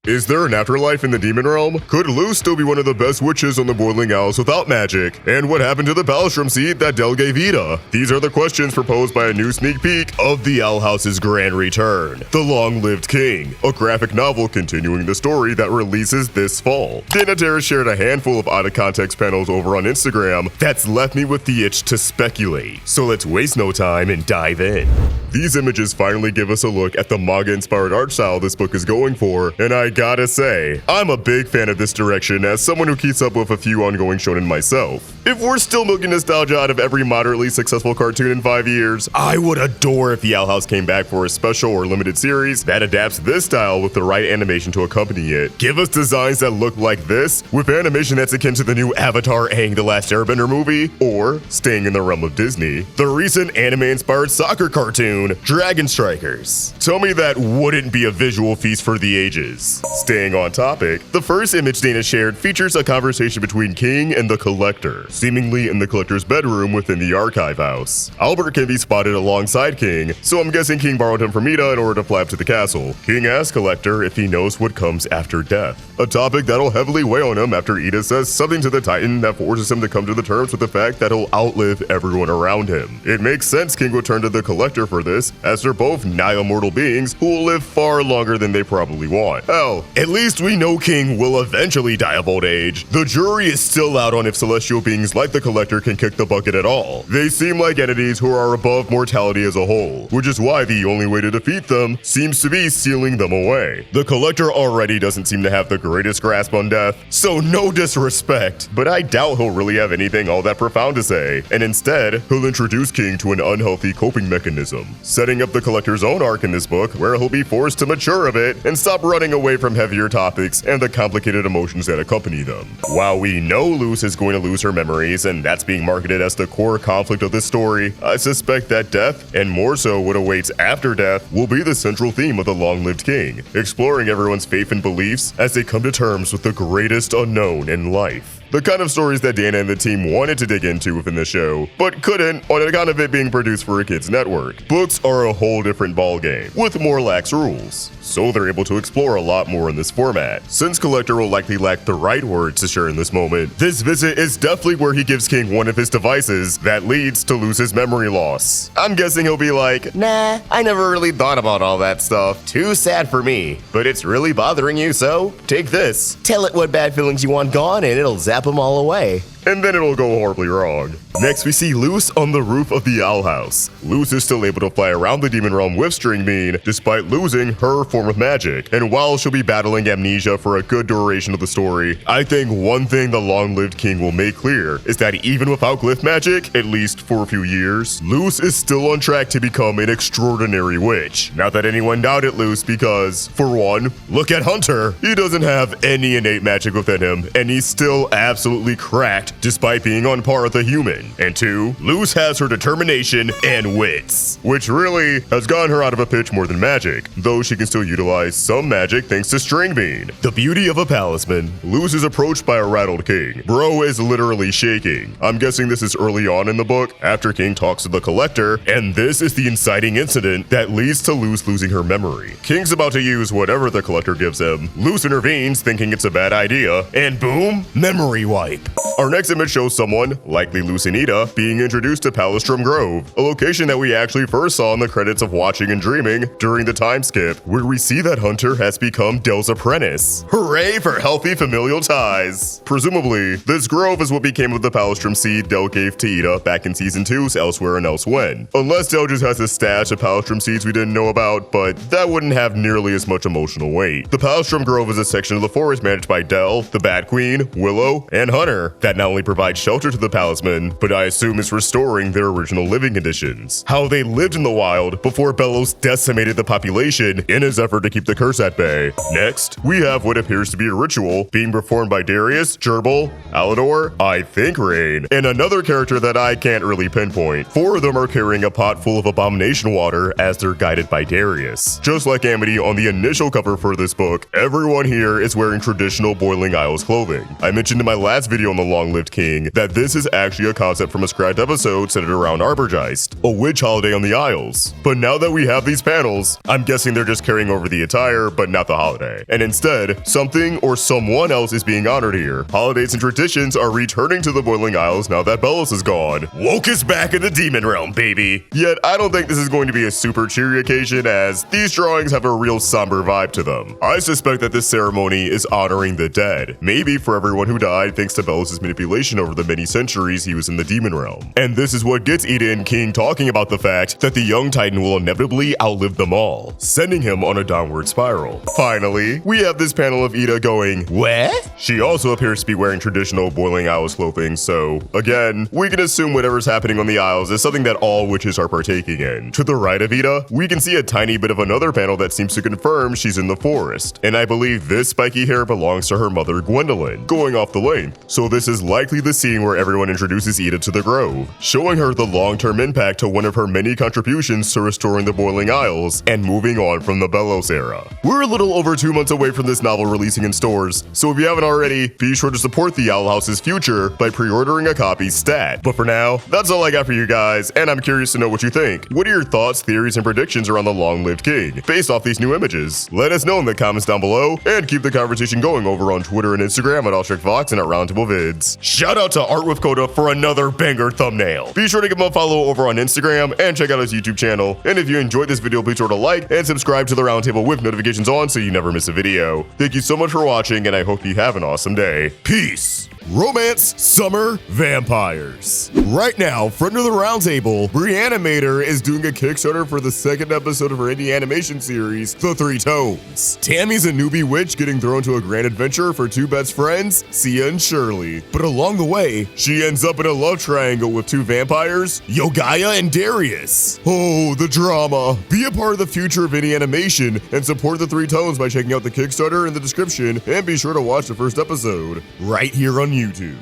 Is there an afterlife in the demon realm? Could Luz still be one of the best witches on the Boiling Isles without magic? And what happened to the Palstrom seed that Del gave Ida? These are the questions proposed by a new sneak peek of the Owl House's grand return, The Long-Lived King, a graphic novel continuing the story that releases this fall. Dana Terrace shared a handful of out-of-context panels over on Instagram that's left me with the itch to speculate. So let's waste no time and dive in. These images finally give us a look at the manga-inspired art style this book is going for, and I gotta say, I'm a big fan of this direction as someone who keeps up with a few ongoing shonen myself. If we're still milking nostalgia out of every moderately successful cartoon in 5 years, I would adore if the Owl House came back for a special or limited series that adapts this style with the right animation to accompany it. Give us designs that look like this, with animation that's akin to the new Avatar Aang the Last Airbender movie, or, staying in the realm of Disney, the recent anime-inspired soccer cartoon, Dragon Strikers. Tell me that wouldn't be a visual feast for the ages. Staying on topic, the first image Dana shared features a conversation between King and the Collector, seemingly in the Collector's bedroom within the Archive House. Albert can be spotted alongside King, so I'm guessing King borrowed him from Ida in order to flap to the castle. King asks Collector if he knows what comes after death, a topic that'll heavily weigh on him after Ida says something to the Titan that forces him to come to the terms with the fact that he'll outlive everyone around him. It makes sense King would turn to the Collector for this, as they're both nigh immortal beings who will live far longer than they probably want. Hell, at least we know King will eventually die of old age. The jury is still out on if celestial beings like the Collector can kick the bucket at all. They seem like entities who are above mortality as a whole, which is why the only way to defeat them seems to be sealing them away. The Collector already doesn't seem to have the greatest grasp on death, so no disrespect, but I doubt he'll really have anything all that profound to say, and instead, he'll introduce King to an unhealthy coping mechanism, setting up the Collector's own arc in this book where he'll be forced to mature a bit and stop running away from heavier topics and the complicated emotions that accompany them. While we know Luz is going to lose her memories, and that's being marketed as the core conflict of this story, I suspect that death, and more so what awaits after death, will be the central theme of The Long-Lived King, exploring everyone's faith and beliefs as they come to terms with the greatest unknown in life. The kind of stories that Dana and the team wanted to dig into within the show, but couldn't on account of it being produced for a kids network. Books are a whole different ballgame, with more lax rules, so they're able to explore a lot more in this format. Since Collector will likely lack the right words to share in this moment, this visit is definitely where he gives King one of his devices that leads to Luz's memory loss. I'm guessing he'll be like, "Nah, I never really thought about all that stuff. Too sad for me. But it's really bothering you, so take this. Tell it what bad feelings you want gone and it'll zap them all away." And then it'll go horribly wrong. Next, we see Luz on the roof of the Owl House. Luz is still able to fly around the demon realm with String Bean, despite losing her form of magic. And while she'll be battling amnesia for a good duration of the story, I think one thing the Long-Lived King will make clear is that even without glyph magic, at least for a few years, Luz is still on track to become an extraordinary witch. Not that anyone doubted Luz because, for one, look at Hunter. He doesn't have any innate magic within him, and he's still absolutely cracked despite being on par with a human. And two, Luz has her determination and wits, which really has gotten her out of a pitch more than magic, though she can still utilize some magic thanks to String Bean. The beauty of a palisman, Luz is approached by a rattled King. Bro is literally shaking. I'm guessing this is early on in the book, after King talks to the Collector, and this is the inciting incident that leads to Luz losing her memory. King's about to use whatever the Collector gives him. Luz intervenes, thinking it's a bad idea, and boom, memory wipe. Our next image shows someone, likely Luz and Ida, being introduced to Palstrom Grove, a location that we actually first saw in the credits of Watching and Dreaming during the time skip, where we see that Hunter has become Del's apprentice. Hooray for healthy familial ties! Presumably, this grove is what became of the Palstrom seed Del gave to Ida back in Season 2's Elsewhere and Elsewhen. Unless Del just has a stash of Palstrom seeds we didn't know about, but that wouldn't have nearly as much emotional weight. The Palstrom Grove is a section of the forest managed by Del, the Bat Queen, Willow, and Hunter, that not only provides shelter to the Palisman, but I assume is restoring their original living conditions. How they lived in the wild before Bellows decimated the population in his effort to keep the curse at bay. Next, we have what appears to be a ritual being performed by Darius, Gerbil, Alador, I think Rain, and another character that I can't really pinpoint. Four of them are carrying a pot full of abomination water as they're guided by Darius. Just like Amity on the initial cover for this book, everyone here is wearing traditional Boiling Isles clothing. I mentioned in my last video on the Long long-lived king that this is actually a concept from a scratched episode centered around Arborgeist, a witch holiday on the Isles. But now that we have these panels, I'm guessing they're just carrying over the attire, but not the holiday. And instead, something or someone else is being honored here. Holidays and traditions are returning to the Boiling Isles now that Bellos is gone. Woke is back in the demon realm, baby! Yet, I don't think this is going to be a super cheery occasion, as these drawings have a real somber vibe to them. I suspect that this ceremony is honoring the dead, maybe for everyone who died thanks to Bellos' manipulation over the many centuries he was in the demon realm. And this is what gets Ida and King talking about the fact that the young Titan will inevitably outlive them all, sending him on a downward spiral. Finally, we have this panel of Ida going, "What?" She also appears to be wearing traditional Boiling Isles clothing, so again, we can assume whatever's happening on the Isles is something that all witches are partaking in. To the right of Ida, we can see a tiny bit of another panel that seems to confirm she's in the forest, and I believe this spiky hair belongs to her mother Gwendolyn, going off the length. So this is likely the scene where everyone introduces Ida to the Grove, showing her the long-term impact to one of her many contributions to restoring the Boiling Isles and moving on from the Bellos era. We're a little over 2 months away from this novel releasing in stores, so if you haven't already, be sure to support the Owl House's future by pre-ordering a copy stat. But for now, that's all I got for you guys, and I'm curious to know what you think. What are your thoughts, theories, and predictions around the long-lived king based off these new images? Let us know in the comments down below, and keep the conversation going over on Twitter and Instagram at AllStrickFox and at Roundtable Vids. Shout out to Art with Coda for another banger thumbnail. Be sure to give him a follow over on Instagram and check out his YouTube channel. And if you enjoyed this video, be sure to like and subscribe to the Roundtable with notifications on so you never miss a video. Thank you so much for watching, and I hope you have an awesome day. Peace! Romance Summer Vampires. Right now, friend of the Roundtable, Reanimator is doing a Kickstarter for the second episode of her indie animation series, The Three Tones. Tammy's a newbie witch getting thrown to a grand adventure for two best friends, Sia and Shirley. But along the way, she ends up in a love triangle with two vampires, Yogaya and Darius. Oh, the drama. Be a part of the future of indie animation and support The Three Tones by checking out the Kickstarter in the description, and be sure to watch the first episode right here on YouTube.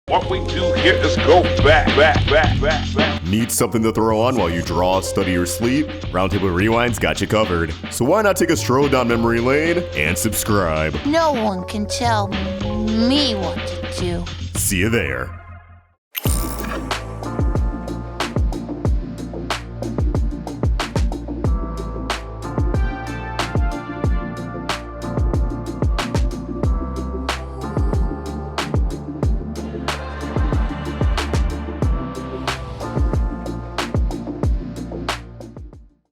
What we do here is go back. Need something to throw on while you draw, study, or sleep? Roundtable Rewind's got you covered. So why not take a stroll down memory lane and subscribe? No one can tell me what to do. See you there.